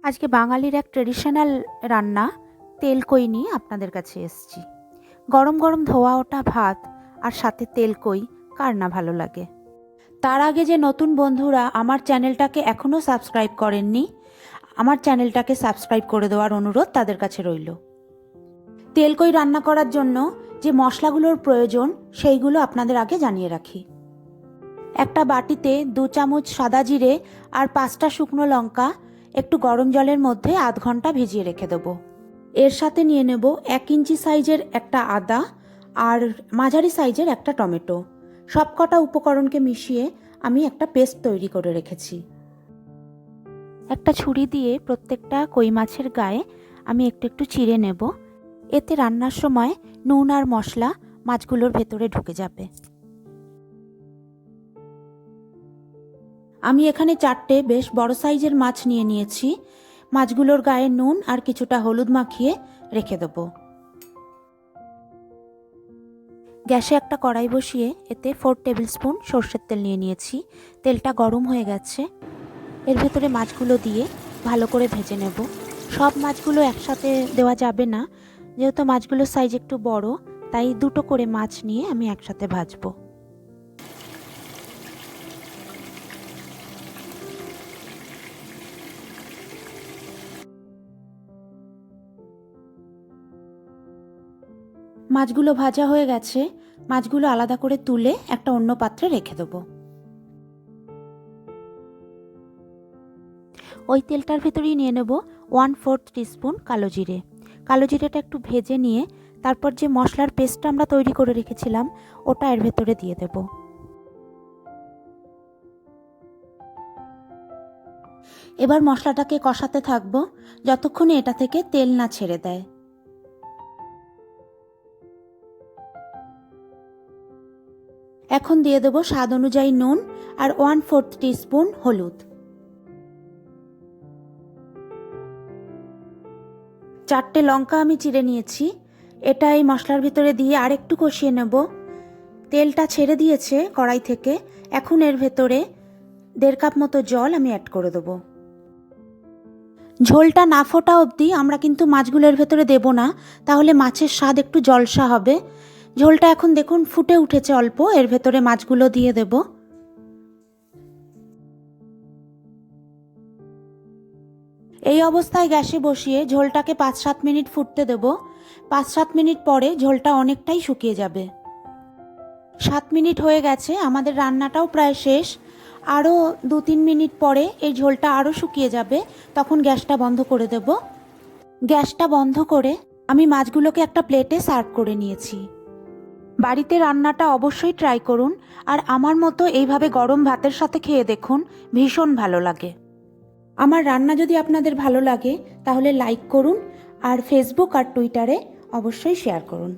আজকে বাঙালির এক ট্রেডিশনাল রান্না তেলকই নিয়ে আপনাদের কাছে এসেছি। গরম গরম ধোয়া ওঠা ভাত আর সাথে তেলকই কার না ভালো লাগে। তার আগে যে নতুন বন্ধুরা আমার চ্যানেলটাকে এখনও সাবস্ক্রাইব করেননি, আমার চ্যানেলটাকে সাবস্ক্রাইব করে দেওয়ার অনুরোধ তাদের কাছে রইল। তেলকই রান্না করার জন্য যে মশলাগুলোর প্রয়োজন সেইগুলো আপনাদের আগে জানিয়ে রাখি। একটা বাটিতে 2 চামচ সাদা জিরে আর 5টা শুকনো লঙ্কা একটু গরম জলের মধ্যে আধ ঘন্টা ভিজিয়ে রেখে দেবো। এর সাথে নিয়ে নেব 1 ইঞ্চি সাইজের একটা আদা আর মাঝারি সাইজের একটা টমেটো। সবকটা উপকরণকে মিশিয়ে আমি একটা পেস্ট তৈরি করে রেখেছি। একটা ছুরি দিয়ে প্রত্যেকটা কই মাছের গায়ে আমি একটু একটু চিড়ে নেব। এতে রান্নার সময় নুন আর মশলা মাছগুলোর ভেতরে ঢুকে যাবে। আমি এখানে 4টে বেশ বড় সাইজের মাছ নিয়ে নিয়েছি। মাছগুলোর গায়ে নুন আর কিছুটা হলুদ মাখিয়ে রেখে দেব। গ্যাসে একটা কড়াই বসিয়ে এতে 4 টেবিল স্পুন সর্ষের তেল নিয়ে নিয়েছি। তেলটা গরম হয়ে গেছে। এর ভেতরে মাছগুলো দিয়ে ভালো করে ভেজে নেব। সব মাছগুলো একসাথে দেওয়া যাবে না, যেহেতু মাছগুলোর সাইজ একটু বড়, তাই 2টো করে মাছ নিয়ে আমি একসাথে ভাজবো। মাছগুলো ভাজা হয়ে গেছে। মাছগুলো আলাদা করে তুলে একটা অন্য পাত্রে রেখে দেবো। ওই তেলটার ভেতরেই নিয়ে নেব 1/4 টিস্পুন কালো জিরে। কালো জিরেটা একটু ভেজে নিয়ে তারপর যে মশলার পেস্টটা আমরা তৈরি করে রেখেছিলাম ওটা এর ভেতরে দিয়ে দেব। এবার মশলাটাকে কষাতে থাকবো যতক্ষণে এটা থেকে তেল না ছেড়ে দেয়। এখন দিয়ে দেবো স্বাদ অনুযায়ী নুন আর 1/4 টিস্পুন হলুদ। 4টে লঙ্কা আমি চিড়ে নিয়েছি। এটা এই মশলার ভিতরে দিয়ে আর একটু কষিয়ে নেব। তেলটা ছেড়ে দিয়েছে কড়াই থেকে। এখন এর ভেতরে 1.5 কাপ মতো জল আমি অ্যাড করে দেবো। ঝোলটা না ফোটা অবধি আমরা কিন্তু মাছগুলোর ভেতরে দেব না, তাহলে মাছের স্বাদ একটু জলসা হবে। ঝোলটা এখন দেখুন ফুটে উঠেছে অল্প, এর ভেতরে মাছগুলো দিয়ে দেব। এই অবস্থায় গ্যাসে বসিয়ে ঝোলটাকে 5-7 মিনিট ফুটতে দেব। 5-7 মিনিট পরে ঝোলটা অনেকটাই শুকিয়ে যাবে। 7 মিনিট হয়ে গেছে, আমাদের রান্নাটাও প্রায় শেষ। আরও 2-3 মিনিট পরে এই ঝোলটা আরও শুকিয়ে যাবে, তখন গ্যাসটা বন্ধ করে দেব। গ্যাসটা বন্ধ করে আমি মাছগুলোকে একটা প্লেটে সার্ভ করে নিয়েছি। বাড়িতে রান্নাটা অবশ্যই ট্রাই করুন, আর আমার মতো এইভাবে গরম ভাতের সাথে খেয়ে দেখুন, ভীষণ ভালো লাগে। আমার রান্না যদি আপনাদের ভালো লাগে তাহলে লাইক করুন, আর ফেসবুক আর টুইটারে অবশ্যই শেয়ার করুন।